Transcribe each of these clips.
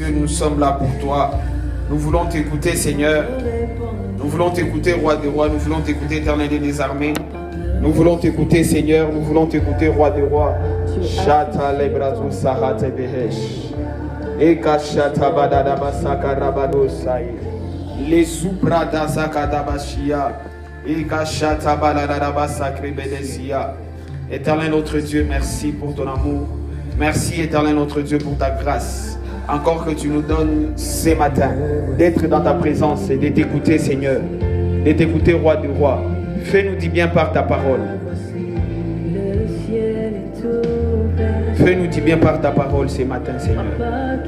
Dieu, nous sommes là pour toi. Nous voulons t'écouter, Seigneur. Nous voulons t'écouter, Roi des rois. Nous voulons t'écouter, Éternel des armées. Nous voulons t'écouter, Seigneur. Nous voulons t'écouter, Roi des rois. Shata lebrazo sahate behesh. Eka shata badada basaka rabado sai. Les subrada sakadabashia. Eka shata badada basakre bedesia. Éternel notre Dieu, merci pour ton amour. Merci, Éternel notre Dieu, pour ta grâce. Encore que tu nous donnes ce matin d'être dans ta présence et de t'écouter, Seigneur. De t'écouter, Roi des rois. Fais-nous du bien par ta parole. Fais-nous du bien par ta parole ce matin, Seigneur.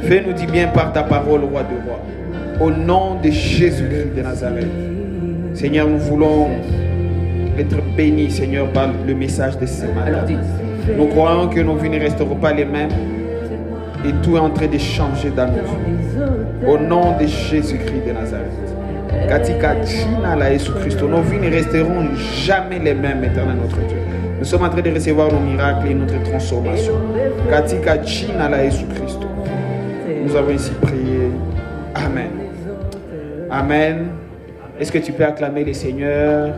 Fais-nous du bien par ta parole, Roi des rois. Au nom de Jésus-Christ de Nazareth. Seigneur, nous voulons être bénis, Seigneur, par le message de ce matin. Nous croyons que nos vies ne resteront pas les mêmes et tout est en train de changer dans nos vies. Au nom de Jésus-Christ de Nazareth. Katika China la Jésus-Christ, nos vies ne resteront jamais les mêmes, Éternel notre Dieu. Nous sommes en train de recevoir nos miracles et notre transformation. Katika China la Jésus-Christ. Nous avons ainsi prié. Amen. Amen. Est-ce que tu peux acclamer le Seigneur?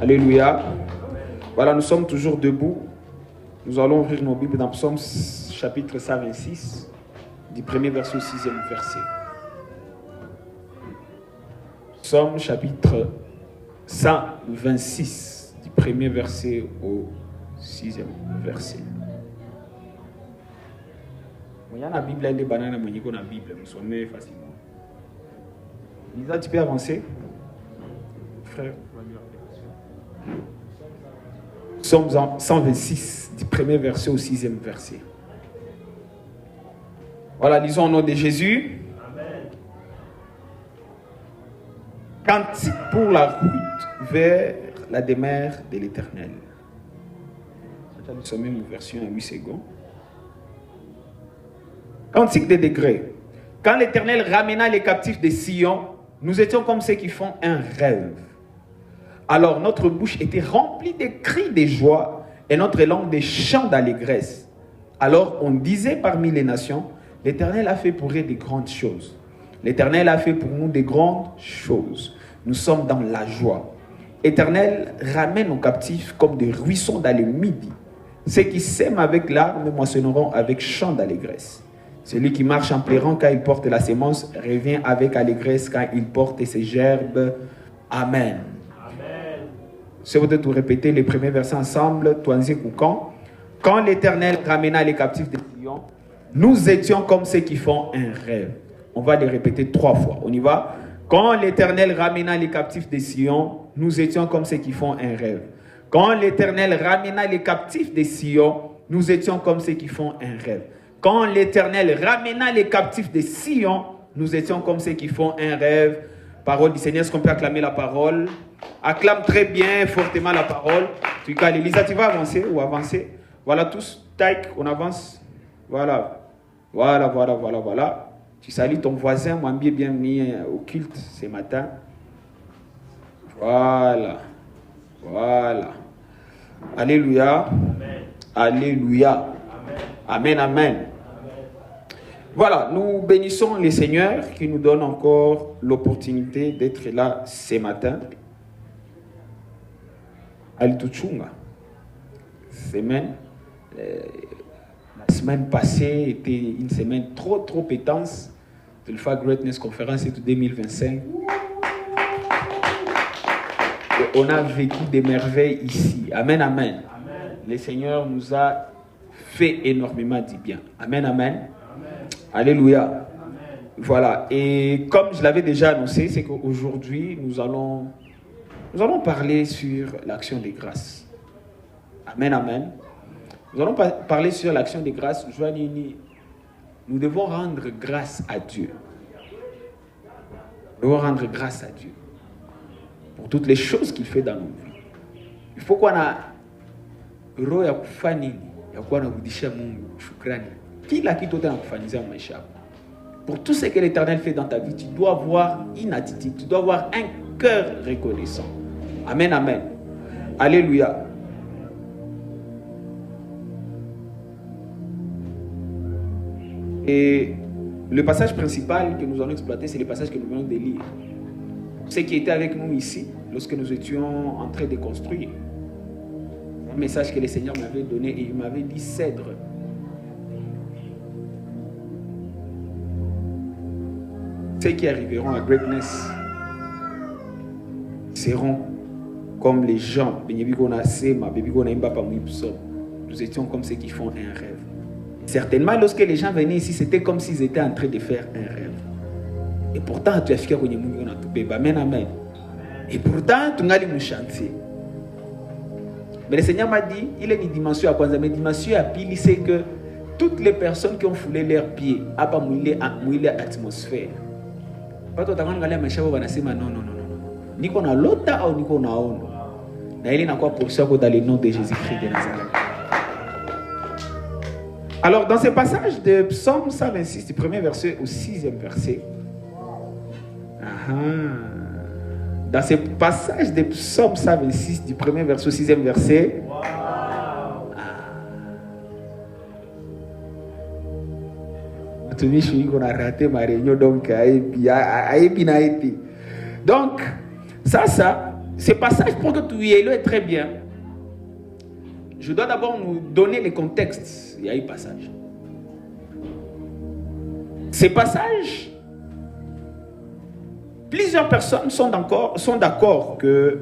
Alléluia. Voilà, nous sommes toujours debout. Nous allons ouvrir nos Bibles dans Psaume chapitre 126, du premier verset au 6e verset. Psaume chapitre 126, du premier verset au 6e verset. Il y a la Bible, il y a des bananes, il y a la Bible, nous sommes facilement. Lisa, tu peux avancer? Frère, Psaume 126, du premier verset au 6e verset. Voilà, lisons au nom de Jésus. Amen. Cantique pour la route vers la demeure de l'Éternel. Nous sommes une version à 8 secondes. Cantique des degrés. Quand l'Éternel ramena les captifs de Sion, nous étions comme ceux qui font un rêve. Alors notre bouche était remplie de cris de joie et notre langue de chants d'allégresse. Alors on disait parmi les nations, l'Éternel a fait pour eux de grandes choses. L'Éternel a fait pour nous de grandes choses. Nous sommes dans la joie. L'Éternel ramène nos captifs comme des ruisseaux dans le midi. Ceux qui sèment avec larmes moissonneront avec chants d'allégresse. Celui qui marche en pleurant quand il porte la sémence revient avec allégresse quand il porte ses gerbes. Amen. Si vous devez répéter les premiers versets ensemble, quand l'Éternel ramena les captifs de Sion, nous étions comme ceux qui font un rêve. On va les répéter 3 fois. On y va. Quand l'Éternel ramena les captifs de Sion, nous étions comme ceux qui font un rêve. Quand l'Éternel ramena les captifs de Sion, nous étions comme ceux qui font un rêve. Quand l'Éternel ramena les captifs de Sion, nous étions comme ceux qui font un rêve. Parole du Seigneur, est-ce qu'on peut acclamer la parole? Acclame très bien, fortement la parole. Lisa, tu vas avancer ou avancer? Voilà, tous, tac, on avance. Voilà. Voilà. Tu salues ton voisin, moi, bienvenue au culte ce matin. Voilà. Alléluia. Amen. Alléluia. Amen. Amen. Voilà, nous bénissons le Seigneur qui nous donne encore l'opportunité d'être là ce matin. Alituchunga. La semaine passée était une semaine trop intense de l'Alpha Greatness Conference 2025. Et on a vécu des merveilles ici. Amen, amen. Le Seigneur nous a fait énormément du bien. Amen, amen. Alléluia. Amen. Voilà. Et comme je l'avais déjà annoncé, c'est qu'aujourd'hui, nous allons parler sur l'action des grâces. Amen, amen. Nous allons parler sur l'action des grâces. Nous devons rendre grâce à Dieu. Nous devons rendre grâce à Dieu pour toutes les choses qu'il fait dans nos vies. Il faut qu'on a roho ya kufanya ya kuwa narudishia Mungu shukrani. Kila kitu tena kufanyizia maisha yako. Pour tout ce que l'Éternel fait dans ta vie, tu dois avoir une attitude, tu dois avoir un cœur reconnaissant. Amen, amen. Alléluia. Et le passage principal que nous allons exploiter, c'est le passage que nous venons de lire. Ceux qui étaient avec nous ici, lorsque nous étions en train de construire, un message que le Seigneur m'avait donné et il m'avait dit cèdre. Ceux qui arriveront à greatness seront comme les gens. Nous étions comme ceux qui font un rêve. Certainement, lorsque les gens venaient ici, c'était comme s'ils étaient en train de faire un rêve. Et pourtant, tu as fait amen, amen. Et pourtant, tu as dit chantier. Mais le Seigneur m'a dit, il est une dimension à quoi? Mais dimension à pile, c'est que toutes les personnes qui ont foulé leurs pieds, à pas mouiller l'atmosphère. Pas tout à l'heure, non. Ni qu'on a l'autre ou ni qu'on a ono. Il n'a quoi pour ça dans le nom de Jésus-Christ de Nazareth. Alors, dans ce passage de Psaume 126, du premier verset au 6e verset, dans ce passage de Psaume 126, du premier verset au 6e verset, on a raté ma réunion, donc, ce passage, pour que tu y aies très bien, je dois d'abord nous donner le contexte. Il y a un passage. Ces passages, plusieurs personnes sont d'accord que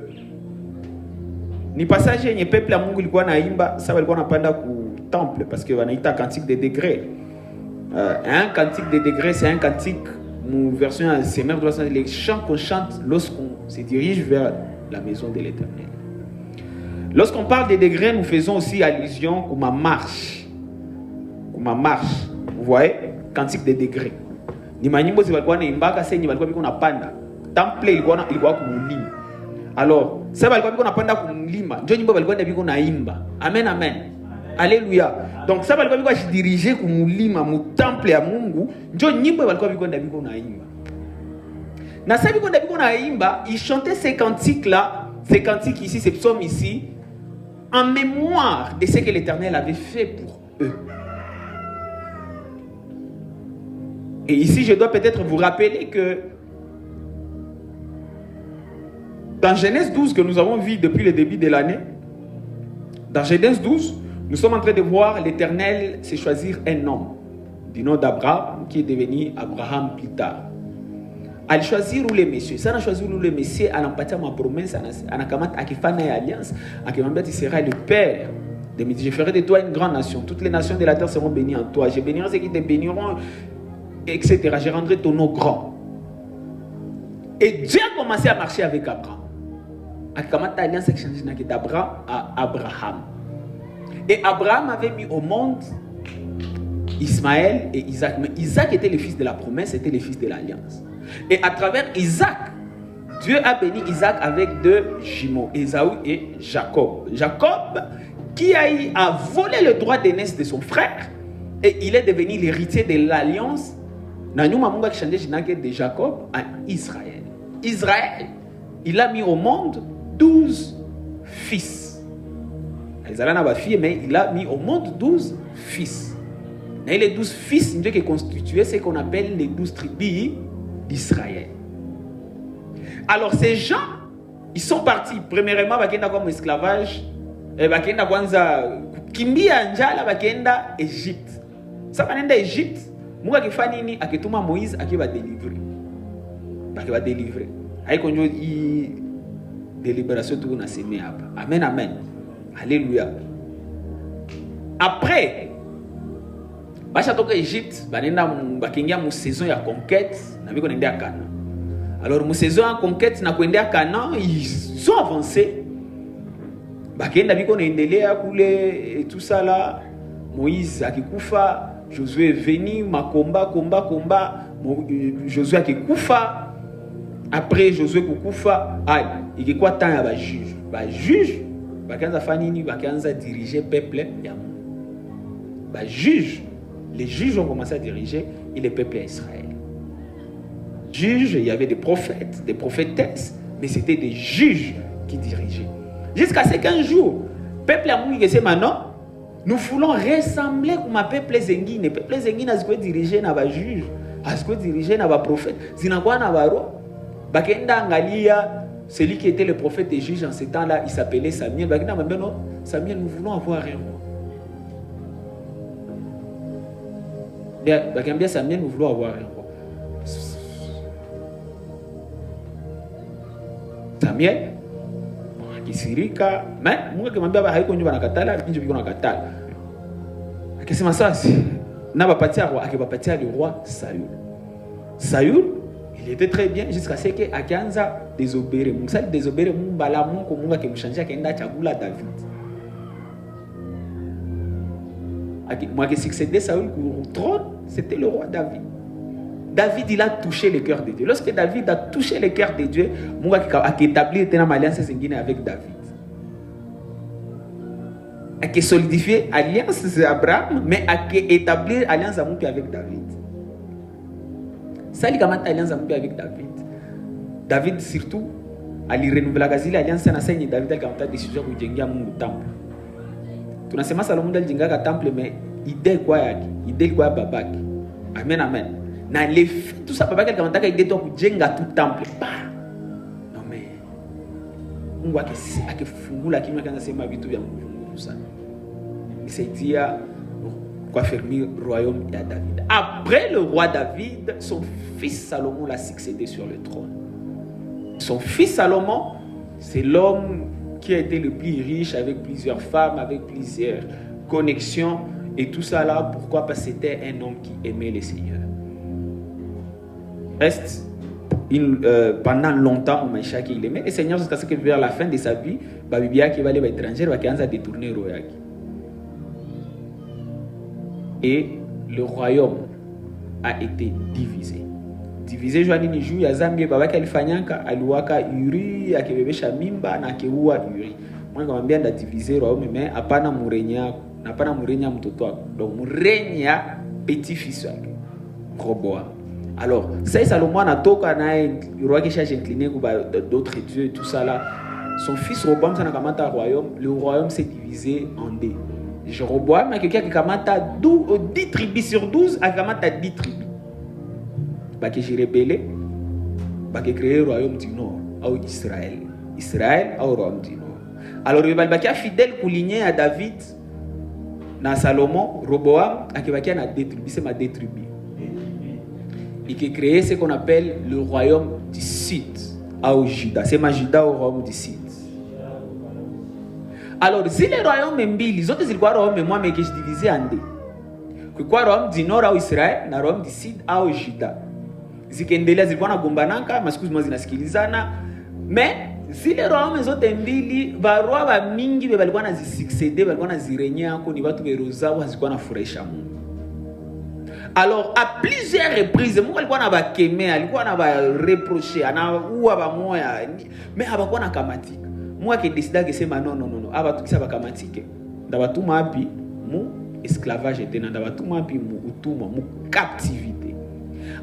ni passage ni peuple à Mungu ilikuwa na imba, ça ilikuwa napanda ku temple parce que wanaita cantique des degrés. Un cantique des degrés, c'est un cantique, mon version c'est même les chants qu'on chante lorsqu'on se dirige vers la maison de l'Éternel. Lorsqu'on parle des degrés, nous faisons aussi allusion à ma marche. Kuma marche. Vous voyez? Cantique des degrés. Ni manyimbo zilikuwa na imbaka, sasa ni walikuwa biko napanda. Temple ilikuwa kumulima. Alors, sasa walikuwa biko napanda kumulima. Ndio nyimbo walikuwa biko naimba. Amen, amen. Alléluia. Donc ça walikuwa biko diriger kumulima mu temple ya Mungu, ndio nyimbo walikuwa biko naimba. Na sasa biko naimba, ils chantaient ces cantiques là, ces cantiques ici, ces psaumes ici, en mémoire de ce que l'Éternel avait fait pour eux. Et ici, je dois peut-être vous rappeler que dans Genèse 12, que nous avons vu depuis le début de l'année, dans Genèse 12, nous sommes en train de voir l'Éternel se choisir un homme du nom d'Abraham, qui est devenu Abraham plus tard. À choisir où les messieurs, ça n'a choisi où les messieurs, à l'empathie ma promesse, à la kamata, à qui fait une alliance, à qui m'embête, il sera le père. Je ferai de toi une grande nation. Toutes les nations de la terre seront bénies en toi. Je bénirai ceux qui te béniront, etc. Je rendrai ton nom grand. Et Dieu a commencé à marcher avec Abraham. À kamata alliance échangée d'Abraham à Abraham. Et Abraham avait mis au monde Ismaël et Isaac. Mais Isaac était le fils de la promesse, était le fils de l'alliance. Et à travers Isaac, Dieu a béni Isaac avec deux jumeaux, Ésaü et Jacob. Jacob, qui a volé le droit d'aînesse de son frère, et il est devenu l'héritier de l'alliance de Jacob à Israël. Israël, il a mis au monde 12 fils. Mais il a mis au monde 12 fils. Et les 12 fils, Dieu qui est constitué ce qu'on appelle les 12 tribus d'Israël. Alors ces gens, ils sont partis premièrement bakenda comme esclavage, bakenda kwanza kimbia njala bakenda Égypte. Ça bakenda Égypte, Mungu akifanya nini? Akituma Moïse akiba délivrer. Bakiba délivrer. Haiko ndio hii délibération tu na semé hapa. Amen, amen. Alléluia. Après Bacha toka Égypte, banenda bakingia mu saison ya conquête, na biko nenda Canaan. Alors mu saison ya conquête na kwenda Canaan, ils ont avancé. Bakenda biko naendelea kule et tout ça là. Moïse akikufa, Josué est venu, makomba combat, Josué akikufa. Après Josué kukufa, il quoi temps ya ba juge. Ba juge, bakanza fanini, bakanza diriger peuple ya Mungu. Ba juge, les juges ont commencé à diriger et le peuple d'Israël. Juges, il y avait des prophètes, des prophétesses, mais c'était des juges qui dirigeaient. Jusqu'à ce qu'un jour, le peuple a mouillé maintenant, Nous voulons ressembler comme un peuple zengine. Peuple zengine a ce que diriger na ba juge, a ce que diriger na ba prophète. Zinakuwa na ba roi. Bakenda angalia celui qui était le prophète et juge en ce temps-là, il s'appelait Samuel. Bakenda mbe non, Samuel, nous voulons avoir un roi. Bakenda Samuel, nous voulons avoir un roi. Samuel kisirika, mais Mungu akimwambia haiko nje banakatala, nje biko nakatala. Akisema sasa na bapatia roi, akibapatia le roi Saül. Saül, il était très bien jusqu'à ce que akianza désobérer. Mungu sali désobérer Mungu bala Mungu Mungu akimshanjia akaenda chagula David. Moi qui succédait Saül au trône, c'était le roi David. David, il a touché le cœur de Dieu. Lorsque David a touché le cœur de Dieu, Mungu a établi une alliance avec David. A solidifié alliance avec Abraham, mais a établi alliance avec David. Ça, il a alliance avec David. David, surtout, a renouvelé l'alliance avec David, a décision de faire un temple. Tu n'as pas Salomon de faire un temple, mais idée quoi, babaki. Amen, amen. Na les tout ça papa quelqu'un qui dit donc jenga tout temple pas non mais on voit que c'est à que fungula qui m'a quand c'est ma vie tout bien tout ça c'est dire quoi fermer royaume à David. Après le roi David, son fils Salomon l'a succédé sur le trône. Son fils Salomon, c'est l'homme qui a été le plus riche avec plusieurs femmes, avec plusieurs connexions et tout ça là. Pourquoi? Parce que c'était un homme qui aimait le Seigneur. Reste pendant longtemps au Maïcha qu'il aimait le Seigneur jusqu'à ce que vers la fin de sa vie, Babibia qui va aller à l'étranger va commencer à détourner Royaki. Et le royaume a été divisé. Divisé Joani ni juu ya Zambie babaki alifanyaka aliwaka Uri akibebesha mimba na keua Uri. Moi nikamwambia nda diviser royaume mais hapana murenya mtoto wako. Donc murenya petit fils wake Roboam. Alors, ça Salomon a toka na le roi qui cherche incliné d'autres dieux et tout ça là. Son fils Roboam ça n'a kamata royaume, le royaume s'est divisé en deux. Jéroboam a quelqu'un qui kamata 10 tribus sur 12, a kamata 10 tribus. Bah que j'ai rebellé, bah que créé le royaume du nord, au Israël. Israël au royaume du nord. Alors il va être fidèle pour ligner à David, na Salomon, Roboam, a quelqu'un a 2 tribus, c'est ma 2 tribus. Et qui a créé ce qu'on appelle le royaume du sud, au Juda. C'est ma Juda au royaume du sud. Alors, si les royaumes mbili, les autres, c'est quoi royaume, mais moi, mais que je divisais en deux. Que quoi royaume du nord au Israël, na royaume du sud au Juda. Zikendelea zilikuwa na gombananka, excuse-moi zinasikilizana. Mais si les royaumes les autres mbili, barua ba mingi balikuwa na zisuccéder, balikuwa na zirenya ko ni watu beroza wazikuwa na furahisha Mungu. Alors, à plusieurs reprises, Mungu alikuwa na bakeme, alikuwa na ba reprocher, anaua ba moya, mais abakuwa na kamatika. Mungu akidesida kesema non, aba tukisa bakamatike. Ndabatuma api mu esclavage tena, ndabatuma api mu utumwa, mu captivité.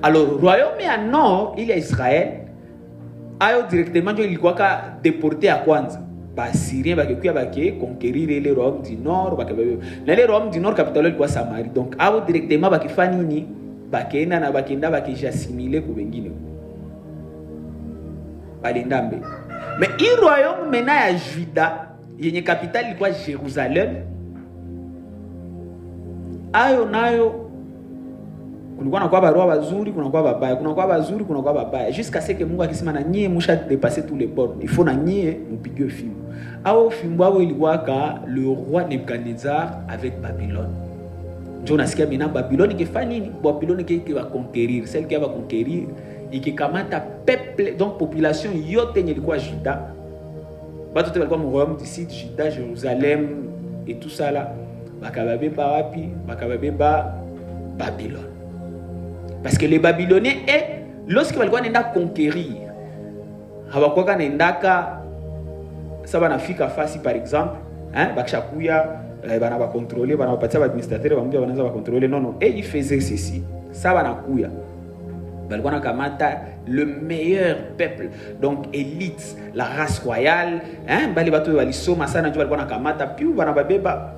Alors, royaume ya nord, il y a Israël, ayo directement il ilikuwa ka déporté à kwanza. Ba Syriens bakikuya bake conquérir le royaume du nord, le royaume du nord capitale ilikuwa Samarie. Donc abo directement bakifanya nini? Bakenda na bakenda bakijassimile ku bengine. Balendambe. Mais il royaume maintenant ya Juda, yenye capitale ilikuwa Jérusalem. Ayo nayo kulikuwa na kwa barua bazuri, kuna kwa babaya, kuna kwa bazuri, kuna kwa babaya. Jusqu'à ce que Mungu akisema na nyie musha dépasser tous les bornes. Il faut na nyie mpige film. Ao film wao ilikuwa ka le roi Nebuchadnezzar avec Babylone. Ndio nasikia mina Babylone ikifanya nini? Babylone qui va conquérir, celle qui va conquérir ikikamata peuple, donc population yote yenye ilikuwa Juda. Batu te walikuwa mu royaume du sud, Juda, Jérusalem et tout ça là. Bakababe ba wapi? Bakababe ba Babylone. Parce que les Babyloniens, lorsqu'ils veulent conquérir, hawakuwa nendaka ça va fika fasi par exemple, hein, bakishakuya bana ba contrôler, bana bapatia administrateur, bambia banaanza ba contrôler. Non, et ils faisaient ceci. Ça va nakuya. Balikuwa kamata le meilleur peuple, donc élite, la race royale, hein, bali batu balisoma sana ndio balikuwa kamata puis bana babeba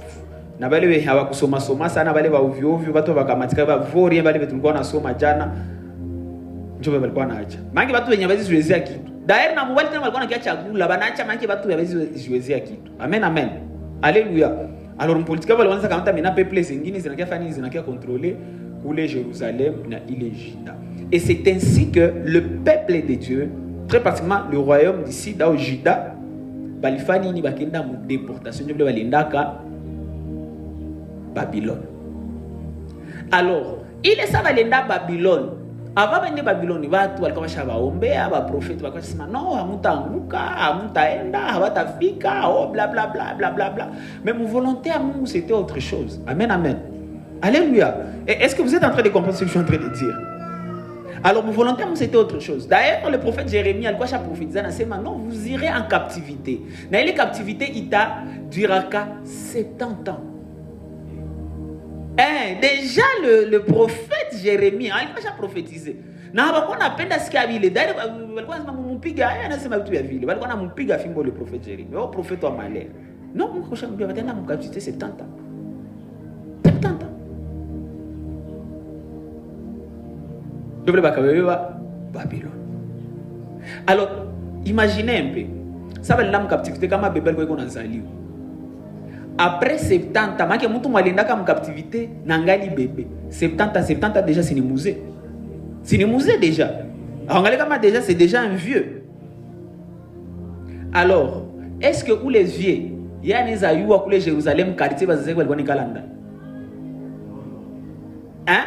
na bale hawakusoma soma sana, bale ba ovyo ovyo, watu wakamatika ba vori, bale tulikuwa nasoma jana njobe balikuwa naacha. Mangi watu wenye bazi ziwezea kitu. Daer na mobile tena walikuwa nakiacha chakula, banaacha mangi watu bazi ziwezea kitu. Amen amen. Alléluia. Alors en politique wale wanaanza kamata mena peuple zingine zinakia fani zinakia contrôler ule Jérusalem na ile Juda. Et c'est ainsi que le peuple de Dieu, très particulièrement le royaume d'ici dans Juda, balifani ni bakenda mu déportation njobe balendaka Babylone. Alors, il est ça balenda Babylone. Avant de Babylone, watu walikuwa washabaombea, ba prophète walikuwa wasema no, hamutaanguka, hamutaenda, habatafika, oh bla bla bla bla bla bla. Mais mon volonté à Mungu c'était autre chose. Amen amen. Alléluia. Et est-ce que vous êtes en train de comprendre ce que je suis en train de dire? Alors mon volonté à Mungu c'était autre chose. D'ailleurs, le prophète Jérémie alikuwa prophétisé na sema non, vous irez en captivité. Na ile captivité ita durera 70 ans. Déjà le prophète Jérémie, il a déjà prophétisé. Na bakona napenda sikia vile. D'ailleurs walikuwa wanasema mumpiga, anasema vitu vya vile. Walikuwa wanampiga fimbo le prophète Jérémie. Au prophète wa malheur. Non, Mungu koshamwambia watenda mkaptivité 70 ans. 70 ans. Double bakawewa Babylone. Alors, imaginez un peu. Ça va l'âme captivité comme bébé ko nazaliwa. Après 70 ans, maki mtu mwalendaka en captivité nangali bébé. 70 ans déjà c'est une musée. C'est une musée déjà. Angali kama déjà c'est déjà un vieux. Alors, est-ce que ou les vieux, yaneza yuwa kule Jérusalem quartier bazeze kwa ni kalanda? Hein?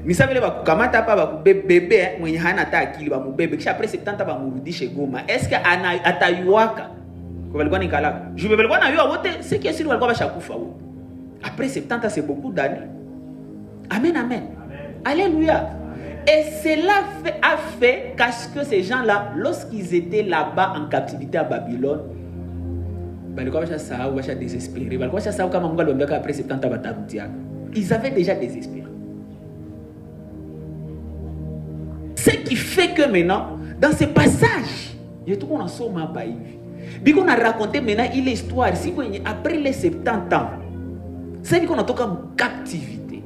Ni savile ba kukamata hapa ba bébé mwenye hana hata akili ba mubebe kisha après 70 ans ba murudishe Goma. Est-ce que atayuwaka? Kwa walikuwa nikalaka. Je me balikuwa na yo wote, c'est que si walikuwa bashakufa wote. Après 70 ans c'est beaucoup d'années. Amen amen. Alléluia. Amen. Et cela a fait que ces gens-là, lorsqu'ils étaient là-bas en captivité à Babylone, balikuwa bashasahau, basha désespéré. Balikuwa bashasahau kama Mungu aliwaambia après 70 ans batarudiana. Ils avaient déjà désespéré. Ce qui fait que maintenant, dans ce passage, il y a tout le monde en somme à Baïvi. Biko na raconté maintenant il histoire si après les 70 ans c'est qu'on a toqué en captivité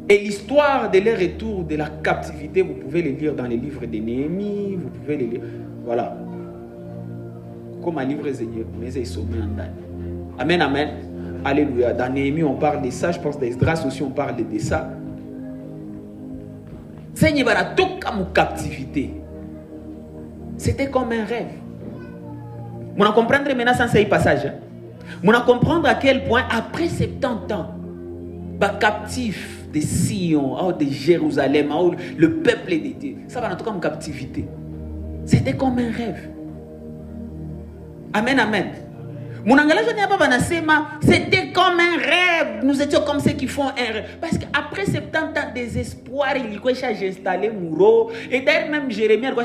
et l'histoire de leur retour de la captivité vous pouvez le lire dans les livres de Néhémie, vous pouvez le lire voilà comme un livre mais ils sont en amen amen. Alléluia. Dans Néhémie on parle de ça, je pense d'Esdras aussi on parle de ça. Seigneur va toquer en captivité. C'était comme un rêve. Vous comprenez maintenant sans ce passage. Vous comprendre à quel point après 70 ans, les captifs de Sion, de Jérusalem, le peuple de Dieu, ça va être comme captivité. C'était comme un rêve. Amen, amen. C'était comme un rêve. Nous étions comme ceux qui font un rêve. Parce qu'après 70 ans de désespoir, il y a installé Mouro. Et d'ailleurs, même Jérémie, il y a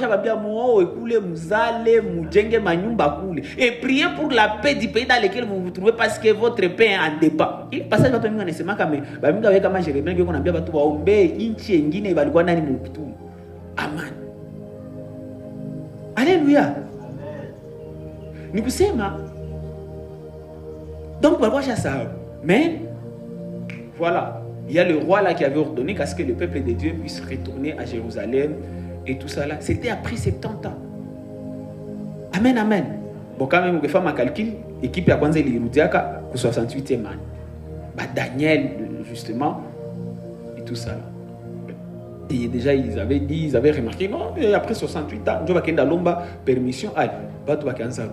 et prier pour la paix du pays dans lequel vous vous trouvez parce que votre paix est en débat. Il passe à votre ministre, mais Jérémie, Amen. Alléluia. Nous sommes. Donc, mais voilà, il y a le roi là qui avait ordonné qu'à ce que le peuple de Dieu puisse retourner à Jérusalem et tout ça là. C'était après 70 ans. Amen, amen. Bon, quand même, on fait un calcul, l'équipe a commencé les Rudiaka pour 68e année. Daniel, justement, et tout ça là. Et déjà, ils avaient remarqué, non, après 68 ans, on va faire l'omba permission, allez, va tout va 70 ans.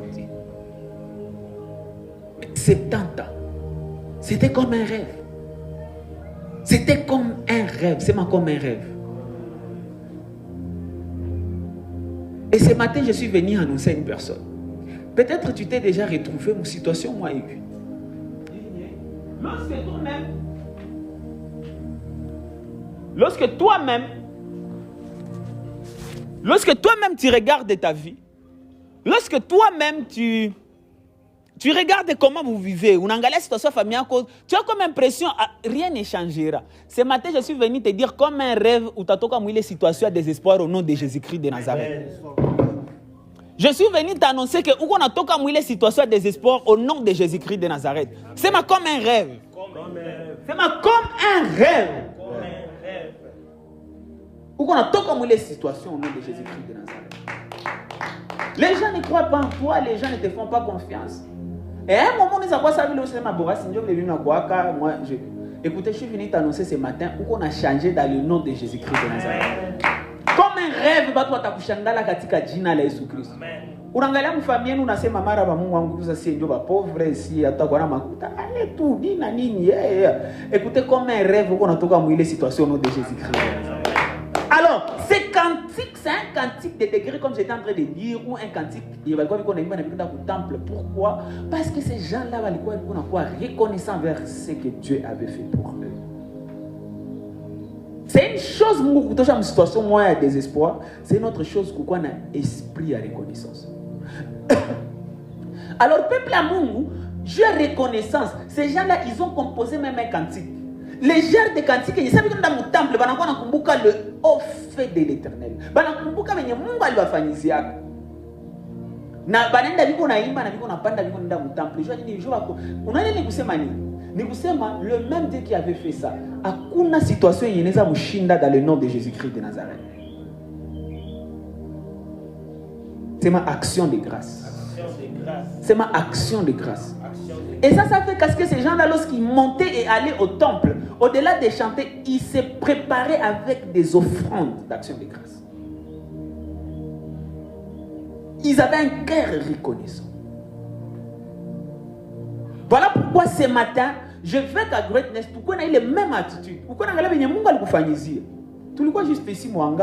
C'était comme un rêve. C'était comme un rêve. C'est comme un rêve. Et ce matin, je suis venu annoncer à une personne. Peut-être tu t'es déjà retrouvé dans une situation moi aiguë. Lorsque toi-même tu regardes ta vie, lorsque toi-même tu regardes comment vous vivez, on engage la situation familiale, tu as comme impression rien ne changera. Ce matin, je suis venu te dire comme un rêve où tu as les situations à désespoir au nom de Jésus-Christ de Nazareth. Je suis venu t'annoncer que où on a toqué à mouiller les situations de désespoir au nom de Jésus-Christ de Nazareth. C'est comme un rêve. C'est comme un rêve. Où on a toqué à mouiller les situations au nom de Jésus-Christ de Nazareth. Les gens ne croient pas en toi, les gens ne te font pas confiance. Et à un moment, nous avons savoir ça, moi, écoutez, je suis venu t'annoncer ce matin où on a changé dans le nom de Jésus-Christ de Nazareth. Comme un rêve, toi takushangala katika jina la Yesu Kristo. Unaangalia mfamieni unasema mara ba Mungu wangu sasa ndio ba pauvre ici hata kwa makuta. Allez tout dit na nini. Écoutez comme un rêve qu'on a toka mouiller situation au nom de Jésus-Christ. Alors, c'est cantique, c'est un cantique de degré comme j'étais en train de dire ou un cantique il va qu'on a mis dans le temple. Pourquoi? Parce que ces gens-là walikuwa reconnaissant vers ce que Dieu avait fait pour eux. C'est une chose, une situation moins de désespoir. C'est une autre chose qu'on a esprit à reconnaissance. Alors, peuple à Mungu, Dieu reconnaissance. Ces gens-là, ils ont composé même un cantique. Les genres de cantiques, ils savent que dans le temple, ils ont le haut fait de l'éternel. Ils ont dit que Mungu aliwafanyizia. Na banenda biko na imba na biko na panda biko nda mu temple. Je dis unaona ni kusema nini? Ni kusema le même Dieu qui avait fait ça. Hakuna situation yeneza mushinda dans le nom de Jésus-Christ de Nazareth. C'est ma action de grâce. C'est ma action de grâce. Et ça fait parce que ces gens-là, lorsqu'ils montaient et allaient au temple, au-delà de chanter, ils se préparaient avec des offrandes d'action de grâce. Ils avaient un cœur reconnaissant. Voilà pourquoi ce matin, je veux qu'à Greatness, tout le monde ait la même attitude. Tout le monde ait la même attitude. Tout le monde juste ici, moi,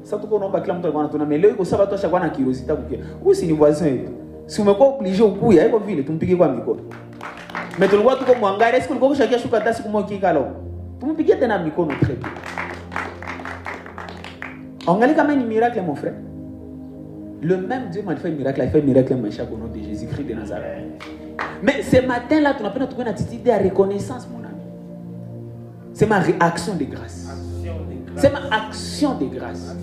ça tout le monde a clairement dit, mais là, ça va toi chaque fois dans curiosité. Où c'est les voisins? Si vous me pas obligé au coup, il y a une ville, tu me piques quoi, micro. Mais tu le vois tout comme moi, est-ce que le gars chacun choque à ta si comment qui est alors? Tu me piques un micro, notre très bien. On a quand même un miracle, mon frère. Le même Dieu m'a fait un miracle, il a fait un miracle au nom de Jésus-Christ de Nazareth. Mais ce matin-là, tu n'as pas trouvé une attitude de reconnaissance, mon ami. C'est ma réaction de grâce. C'est ma action de grâce.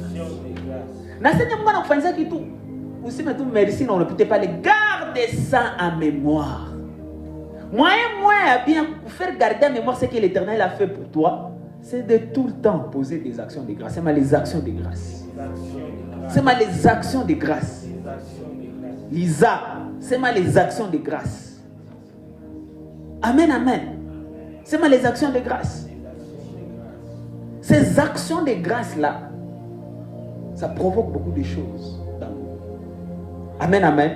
Aussi, maintenant, merci, on ne peut pas les garder ça en mémoire. Moi, bien faire garder en mémoire ce que l'Éternel a fait pour toi, c'est de tout le temps poser des actions de grâce. C'est ma les actions de grâce. C'est ma les actions de grâce. Lisa, c'est ma les actions de grâce. Amen, amen. C'est ma les actions de grâce. Ces actions de grâce-là, ça provoque beaucoup de choses dans nous. Amen, amen.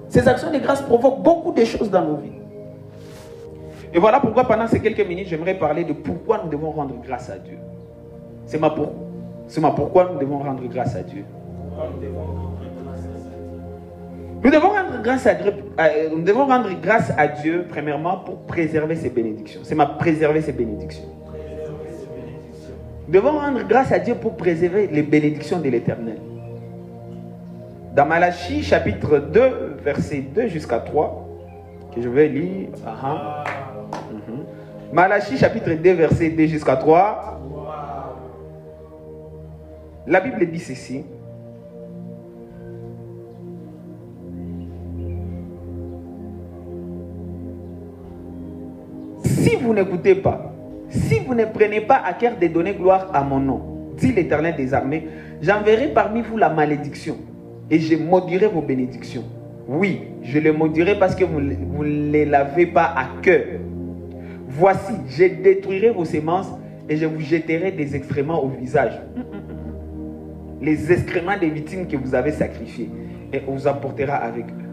Ces actions de grâce provoquent beaucoup de choses dans nos vies. Et voilà pourquoi pendant ces quelques minutes, j'aimerais parler de pourquoi nous devons rendre grâce à Dieu. C'est ma pourquoi nous devons rendre grâce à Dieu. Nous devons rendre grâce à Dieu, premièrement, pour préserver ses bénédictions. C'est ma préserver ses bénédictions. Nous devons rendre grâce à Dieu pour préserver les bénédictions de l'Éternel. Dans Malachie, chapitre 2, verset 2 jusqu'à 3, que je vais lire. Malachie, chapitre 2, verset 2 jusqu'à 3. La Bible dit ceci. Si vous n'écoutez pas, si vous ne prenez pas à cœur de donner gloire à mon nom, dit l'Éternel des armées, j'enverrai parmi vous la malédiction et je maudirai vos bénédictions. Oui, je les maudirai parce que vous ne les lavez pas à cœur. Voici, je détruirai vos semences et je vous jetterai des excréments au visage. Les excréments des victimes que vous avez sacrifiées et on vous apportera avec eux.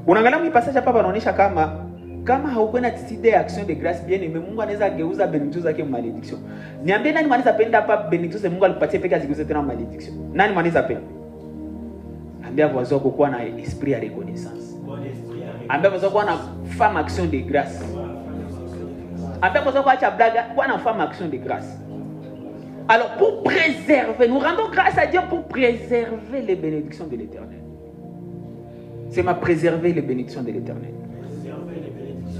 On a un passage à Papa Noné Chakama. Kama haukuwa na tiside action de grâce bien aimé, Mungu anaweza geuza benediction zake malédiction. Niambie nani mwanaweza penda hapa benediction Mungu alipatie peke azigeuze tena malédiction. Nani mwanaweza penda? Ambia voisin wako kuwa na esprit à reconnaissance. Ambia voisin kuwa na femme action de grâce. Ambia voisin kuwa acha blaga kuwa na femme action de grâce. Alors pour préserver, nous rendons grâce à Dieu pour préserver les bénédictions de l'Éternel. C'est ma préserver les bénédictions de l'Éternel.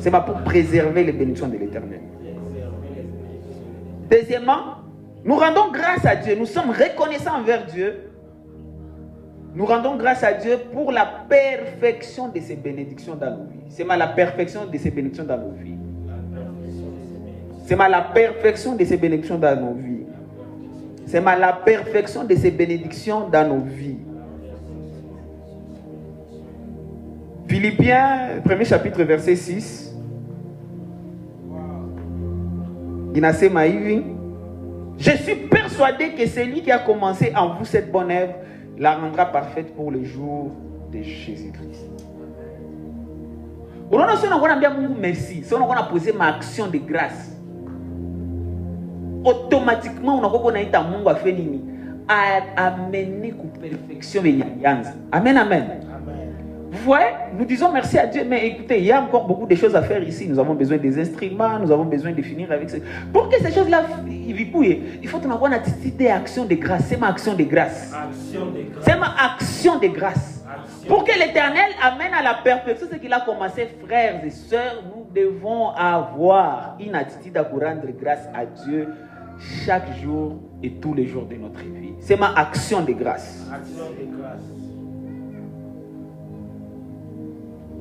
C'est pour préserver les bénédictions de l'Éternel. Deuxièmement, nous rendons grâce à Dieu. Nous sommes reconnaissants envers Dieu Nous rendons grâce à Dieu pour la perfection de ses bénédictions dans nos vies. C'est la perfection de ses bénédictions dans nos vies. C'est la perfection de ses bénédictions dans nos vies. C'est la perfection de ses bénédictions dans nos vies. Philippiens, premier chapitre, verset 6. Inasema hivi. Je suis persuadé que celui qui a commencé en vous cette bonne œuvre la rendra parfaite pour le jour de Jésus-Christ. On a merci. Si on a posé ma action de grâce, automatiquement on a fait nini à amener à perfection. Amen, amen. Vous voyez, nous disons merci à Dieu, mais écoutez, il y a encore beaucoup de choses à faire ici. Nous avons besoin des instruments, nous avons besoin de finir avec ça. Pour que ces choses-là, il faut qu'on ait une attitude d'action de grâce. C'est ma action de grâce. C'est ma action de grâce. Pour que l'Éternel amène à la perfection ce qu'il a commencé, frères et sœurs, nous devons avoir une attitude à rendre grâce à Dieu chaque jour et tous les jours de notre vie. C'est ma action de grâce. Action de grâce.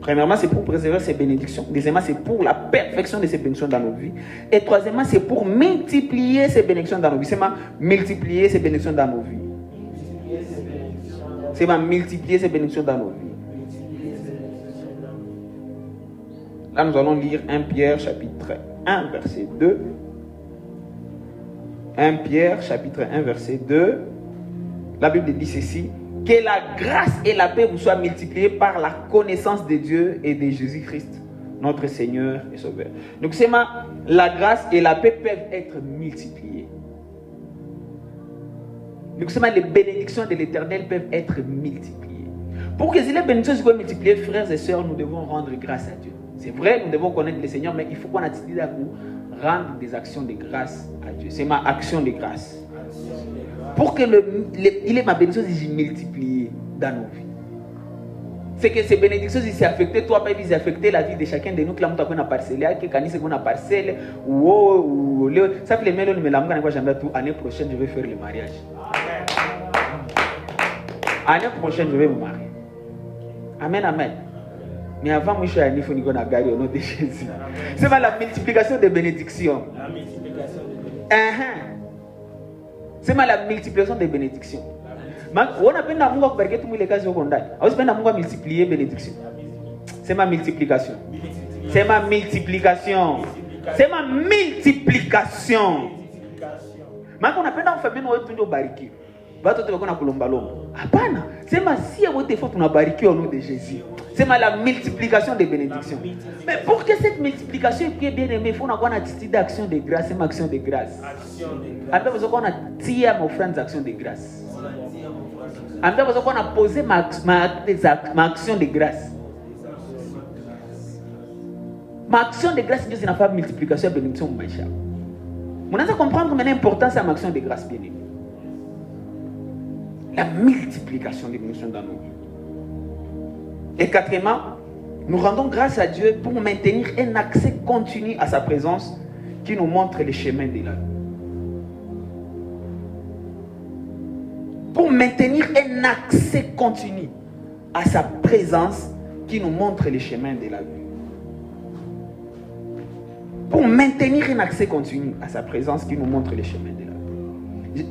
Premièrement, c'est pour préserver ses bénédictions. Deuxièmement, c'est pour la perfection de ses bénédictions dans nos vies. Et troisièmement, c'est pour multiplier ses bénédictions dans nos vies. C'est multiplier ses bénédictions dans nos vies. C'est multiplier ses bénédictions dans nos vies. Là, nous allons lire 1 Pierre, chapitre 1, verset 2. 1 Pierre, chapitre 1, verset 2. La Bible dit ceci. Que la grâce et la paix vous soient multipliées par la connaissance de Dieu et de Jésus-Christ, notre Seigneur et Sauveur. Donc, c'est la grâce et la paix peuvent être multipliées. Donc, c'est les bénédictions de l'Éternel peuvent être multipliées. Pour que ces bénédictions soient multipliées, frères et sœurs, nous devons rendre grâce à Dieu. C'est vrai, nous devons connaître le Seigneur, mais il faut qu'on attitude à vous rendre des actions de grâce à Dieu. C'est ma action de grâce. Pour que il est ma bénédiction si multipliée dans nos vies. C'est que ces bénédictions si c'est affecté, toi pas ils affecté la vie de chacun de nous que là nous avons parcelle, que quand c'est qu'on a parcelle ou ça fait les mails nous me l'amour quand j'aimerais tout année prochaine je vais faire le mariage. Année prochaine je vais me marier. Amen, amen. Mais avant moi je suis à niveau qu'on a gardé au nom de Jésus. C'est la multiplication des bénédictions. La multiplication des bénédictions. C'est la multiplication des bénédictions. On a peine d'amour parce que tout le monde est casé au condamné. On a peine d'amour à multiplier bénédictions. C'est ma multiplication. C'est ma multiplication. C'est ma multiplication. Mais on a peine d'amour faire bien au tout au barrique. Va tout le monde à Colombalombo. Apana. C'est ma si à votre effort on a barriqué au nom de Jésus. C'est la multiplication des bénédictions. Mais pour que cette multiplication est bien aimée, il faut avoir une attitude d'action de grâce. C'est ma action de grâce. Après, vous avez tiré mon offrande d'action de grâce. Après, vous avez posé ma action de grâce. Ma action de grâce, c'est une multiplication de bénédiction. Vous devez comprendre maintenant l'importance de ma action de grâce, bien aimée. La multiplication des bénédictions dans nos vies. Et quatrièmement, nous rendons grâce à Dieu pour maintenir un accès continu à sa présence qui nous montre les chemins de la vie. Pour maintenir un accès continu à sa présence qui nous montre les chemins de la vie. Pour maintenir un accès continu à sa présence qui nous montre les chemins de la vie.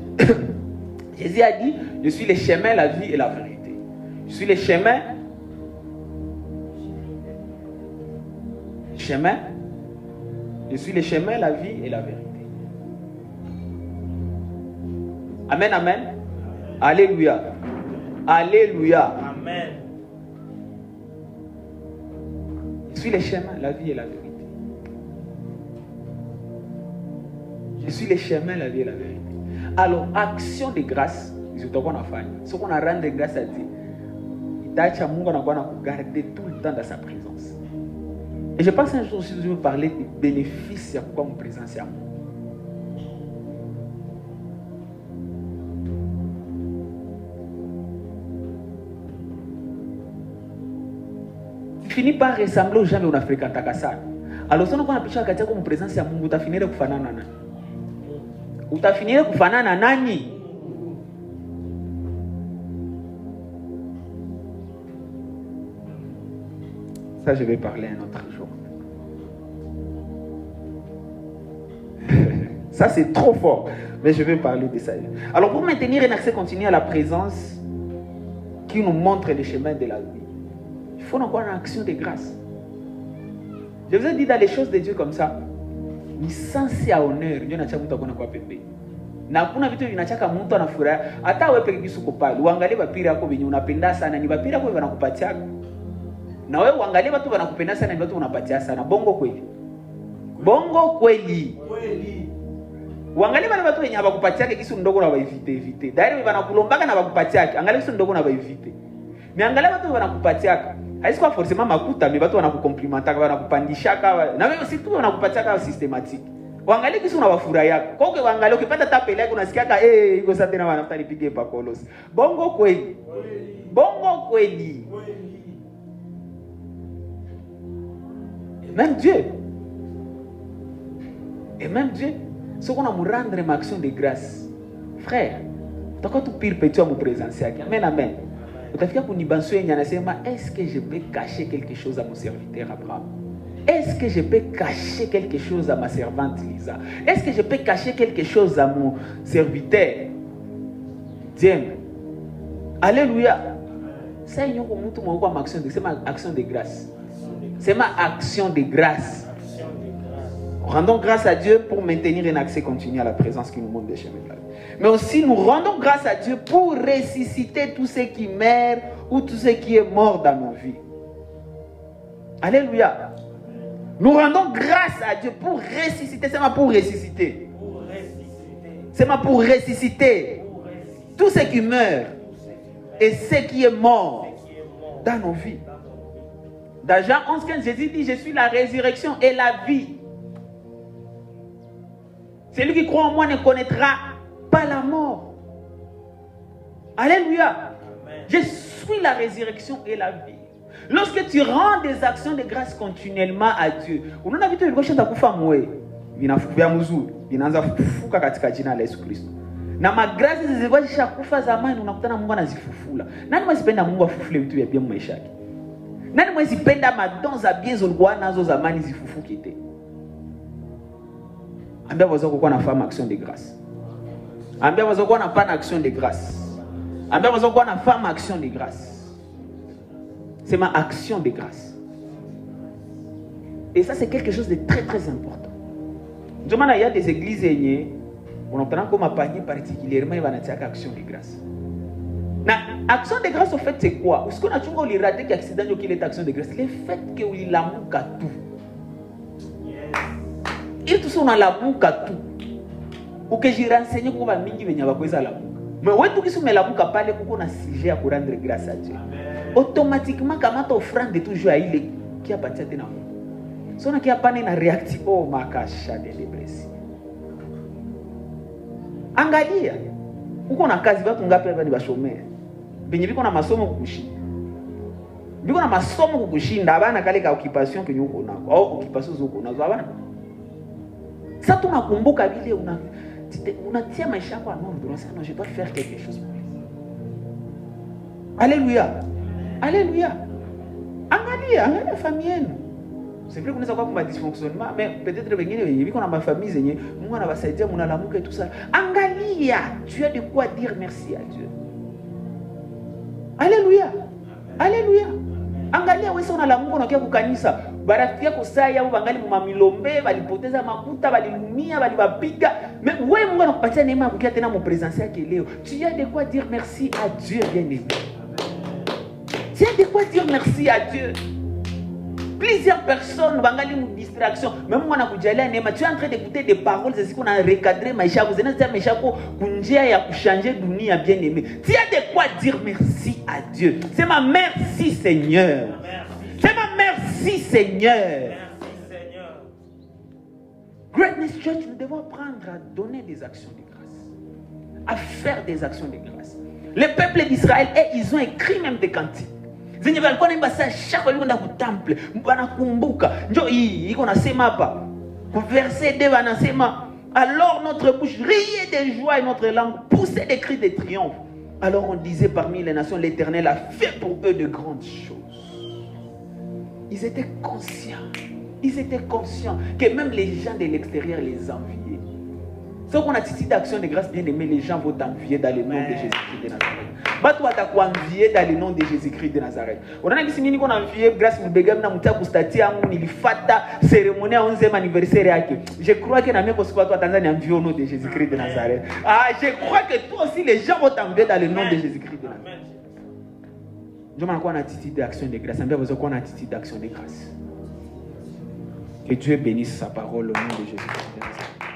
Jésus a dit, je suis le chemin, la vie et la vérité. Je suis le chemin. Je suis le chemin, la vie et la vérité. Amen, amen. Alléluia. Alléluia. Amen. Je suis le chemin, la vie et la vérité. Je suis le chemin, la vie et la vérité. Alors, action de grâce, c'est ce qu'on a fait. Ce qu'on a rendu grâce à Dieu. Il a garder tout le temps dans sa présence. Et je pense un jour aussi, je vais parler des bénéfices de pourquoi mon présence est à moi. Tu finis par ressembler aux gens où on a fréquenté ça. Alors, si on a piché à Katia comme présence à Mungu, tu as fini de faire nana. Ou tu as fini de faire nana nani. Ça, je vais parler un autre jour. Ça, c'est trop fort. Mais je vais parler de ça. Alors, pour maintenir un accès continu à la présence qui nous montre le chemin de la vie, il faut avoir une action de grâce. Je vous ai dit dans les choses de Dieu comme ça, ni sens ya honneur, Dieu n'a chakuta kuna kwa pepe. Na kuna vitu vinachaka mtu anafurahi, hata wewe peke yako pale, uangalie bapira yako venye unapenda sana, ni bapira yako wanakupatia. Na wewe uangalie watu wanakupenda sana, ni watu unapatia sana. Bongo kweli. Bongo kweli. Kweli. Uangalie wale watu wenye hawakupatia kisu ndogo na waivite. Dairi wanakulombaka na wakupatia, angalia kisu ndogo na waivite. Niangalia watu wanakupatia. Haisi kwa forcément makuta, mais watu wanakukomplimentaka, wanakupandishaka, na wewe si tu wanakupatia systématique. Uangalie kisu unawafurahia. Kwa hiyo uangalie ukipata tapele yako unasikiaka iko sasa tena wanafuta nipige pa kolos. Bongo kweli. Bongo kweli. Même Dieu. Et même Dieu. Ce qu'on a me rendre ma action de grâce. Frère, tu as tout pire petit à me présenter. Amen, amen. Est-ce que je peux cacher quelque chose à mon serviteur Abraham? Est-ce que je peux cacher quelque chose à ma servante Lisa? Est-ce que je peux cacher quelque chose à mon serviteur Dieu? Alléluia. C'est ma action de grâce. C'est ma action de grâce. Rendons grâce à Dieu pour maintenir un accès continu à la présence qui nous montre des chemins de la vie. Mais aussi nous rendons grâce à Dieu pour ressusciter tous ceux qui meurent ou tout ce qui est mort dans nos vies. Alléluia. Nous rendons grâce à Dieu pour ressusciter. C'est ma pour ressusciter. C'est ma pour ressusciter. Tous ceux qui meurent et ceux qui est mort dans nos vies. Dans Jean 11:15, Jésus dit, je suis la résurrection et la vie. Celui qui croit en moi ne connaîtra pas la mort. Alléluia. Amen. Je suis la résurrection et la vie. Lorsque tu rends des actions de grâce continuellement à Dieu, unaona vitu vilivyoshenda kufa mwe vinafufia mzuri vinaanza kufufuka katika jina la Yesu Kristo. Na magrazi zilizowasha kufa zamani unakutana Mungu anazifufula. Nani mwezipenda Mungu afufule vitu vya bien maisha yake? Nani mwezipenda madons za bien zilikuwa nazo zamani zifufuke tena? Ambia wazo kuwa na femme action de grâce. Ambia wazo kuwa na pan action de grâce. Ambia wazo kuwa na femme action de grâce. C'est ma action de grâce. Et ça c'est quelque chose de très très important. Il y a des églises on entend comme un panier particulièrement il va n'attaquer action de grâce. Na action de grâce au fait c'est quoi? Ce qu'on a toujours les ratés qui accident qui est action de grâce, le fait que il l'amour à tout. Et tout ça on a l'amour à tout. Ou que j'ai renseigné pour va mingi venir avoir quoi l'amour. Mais ouais tout qui sont l'amour à parler pour qu'on a sujet à rendre grâce à Dieu. Automatiquement quand tu offrande de toujours à il qui a parti de l'amour. Si on a qui a pas une réaction oh ma cacha de dépression. Angalia. Uko na kazi watu ngapi hapa ni bashomea. Benye biko na masomo kukushinda. Biko na masomo kukushinda abana kale ka occupation kenye uko nako au occupation zoko nazo abana. Sasa tunakumbuka vile unatia maisha yako en ordre, unasema non je dois faire quelque chose pour lui. Alléluia. Alléluia. Angalia famille yenu. C'est vrai qu'on a quoi dysfonctionnement, mais peut-être wengine biko na mafamille zenye Mungu anawasaidia mnalamuka et tout ça. Angalia, tu as de quoi dire merci à Dieu. Alléluia. Alléluia. Angalia wewe unalamuka unakia kukanisa. Barafiki yako saa yao bangali mumamilombe, walipoteza makuta, walilumia, waliwapiga. Mais wewe Mungu anakupatia neema ya kukia tena mu présence yake leo. Tu as de quoi dire merci à Dieu bien-aimé. Tu as de quoi dire merci à Dieu. Plusieurs personnes bangali mu distraction, même moi na kujalia neema. Tu es en train d'écouter des paroles c'est ce qu'on a recadré maisha yako. Zenazia maisha yako kunjia ya kuchanger dunia bien-aimé. Tu as de quoi dire merci à Dieu. C'est ma merci Seigneur. C'est ma merci Seigneur. Merci Seigneur. Greatness Church, nous devons apprendre à donner des actions de grâce. À faire des actions de grâce. Le peuple d'Israël, ils ont écrit même des cantiques. Zenye walikuwa naimba saa chaque fois kwenda ku temple, wanakumbuka. Ndio hii iko nasema hapa. Ku verset 2 wanasema alors notre bouche riait de joie et notre langue poussait des cris de triomphe. Alors on disait parmi les nations l'Éternel a fait pour eux de grandes choses. Ils étaient conscients. Ils étaient conscients que même les gens de l'extérieur les enviaient. Si on a attitude d'action de grâce bien aimé, les gens vont t'envier dans le nom de Jésus-Christ de Nazareth. Bah toi t'as quoi envier dans le nom de Jésus-Christ de Nazareth. On a dit si nous on envier grâce au begam na muta kustati yangu nilifata cérémonie à 11e anniversaire yake. Je crois que na meko siko toi Tanzanie envier au nom de Jésus-Christ de Nazareth. Ah, je crois que toi aussi les gens vont t'envier dans le nom de Jésus-Christ de Nazareth. Je m'en quoi une attitude d'action de grâce. On a besoin qu'on ait une attitude d'action de grâce. Que Dieu bénisse sa parole au nom de Jésus-Christ de Nazareth.